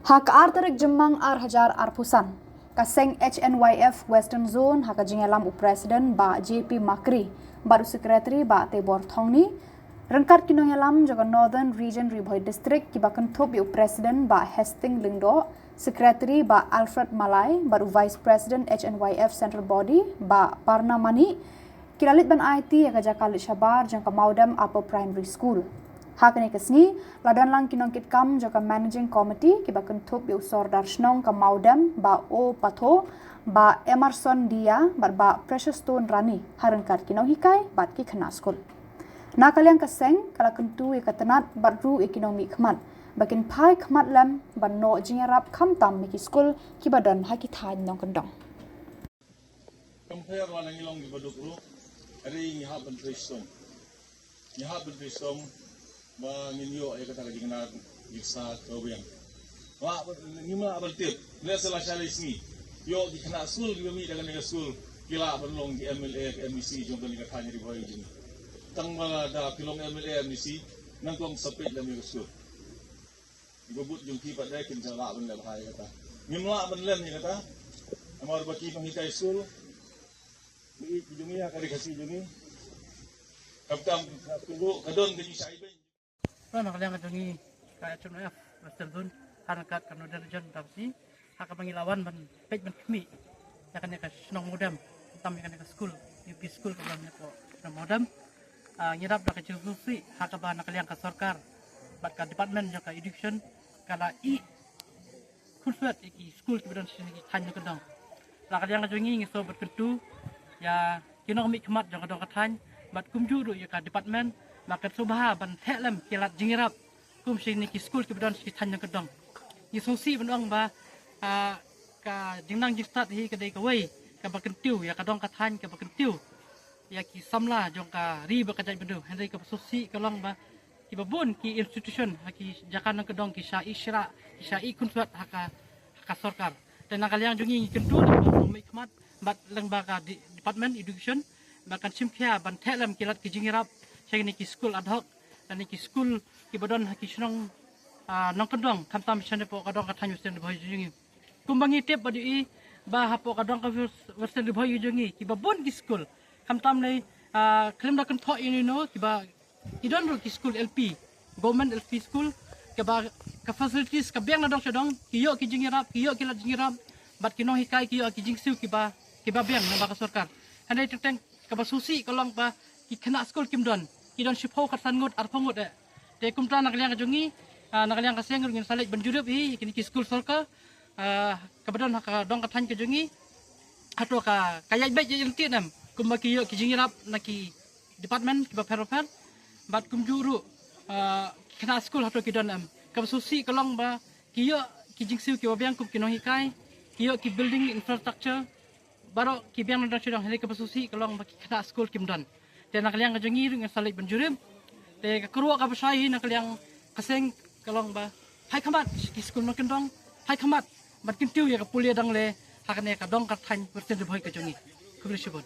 Hak arterik jemang hajar pusan. Kaseng HNYF Western Zone hak jingelam Presiden ba JP Makri baru sekretari ba Tebor Thongni rengkat kinongelam jaga Northern Region Riboy District kibakan top Presiden ba Hesting Lingdo sekretari ba Alfred Malay baru Vice President HNYF Central Body ba Parna Mani kilalit ban IT ya kajakal Shabar jangka Maudam Upper Primary School. Hakani kesni ladan lang kinongkit kam jaka managing committee kiba kentup yu sordar snong ka Maudam ba o patho ba Emerson dia ba Precious Stone Rani harengkat kinong hikai bat ki khana school. Nakaliang kaseng kala kentu ya katanat baru ekonomi khmat bakin pai khmat lam ban no jingarap kham tam miki school kiba dan haki thain nong kendong. Compare one ngilong di badukru ari ngihap ban Precious ngihap ban Precious ba nginyo ay kata lagi kena gisa kawin. Wa ngima abal tip. Lesa la shalis ni. Yo di kena sul di mi dengan nega sul. Kila berlong di MLA MBC jong kan tanya di boy jini. Tang bala da kilong MLA MBC nang tong sapit la mi sul. Ibubut jong ki pada kin jala ban la bahaya kata. Ngimla ban lem ni kata. Amar baki panghikai sul. Bi jungi ya kali kasih jungi. Kaptam tunggu kadon di saiben. Nakaliang kadungi kaya HNYF Western Zone harakat kanu derjan tapsi haka pangilawan ban pej ban kemi yakan ka snong modam tam yakan ka school UP school kaban ko snong modam nyirap da ka jususi haka ba nakaliang ka sarkar bat ka department ka education kala I kursuat iki school kibadan sini tanyo kedong nakaliang kadungi ngiso bat kentu ya kinong mi khmat jong kadong kathan bat kumjuru ya ka department maka subha ban thelem kilat jingirap kum sini ki school ki badan ki tanya kedong ni sosi benong ba ka jingnang jistat hi kedai kawai ka bakentiu ya kadong kathan ka bakentiu ya ki samla jong ka ri ba kadai bedu hendai ka sosi kalong ba ki babun ki institution ki jakan kedong ki syai syra ki syai kunsuat haka sarkar dan nakaliang jungi kentu mai khmat bat lengba ka department education bakan simkhia ban thelem kilat ki jingirap saya ni school ad hoc dan ni school kibadan haki senong nong kedong kamtam sene po kadong kathanyu sen bhoi jungi kumbangi tep badi ba hapo kadong ka versen bhoi jungi kibabon ki school kamtam nei klem da kan tho you know kiba idon ro ki school LP government LP school kiba ka facilities ka biang na dong sedong kiyo ki jingirap kiyo ki la jingirap bat kinong hikai kiyo ki jingsiu kiba biang na ba ka sarkar handai teteng ka susi kolong ba ki kena school kimdon kidon shipho khasan ngot arphongot te kumtra nakaliang jungi nakaliang kaseng ngin salit banjurup hi kini ki school sarka kabadan ka dong kathan ke jungi atau ka kayai baik yang tienam kumbaki yo ki jingirap naki department kiba ferofan bat kumjuru kena school atau kidon am kabsusi kolong ba kiyo ki jingsiu ki wabiang kum kinong hikai kiyo ki building infrastructure baro ki biang nang sedang hele kabsusi kolong ba ki kena school kimdon dan nakaliang kajungi dengan salit banjurim te keruak ka pasai nakaliang kaseng kalong ba hai khamat ki school no kendong hai khamat bat kintiu ya ka pulia dang le hakane ka dong ka than persen bhoi kajungi kubri shibon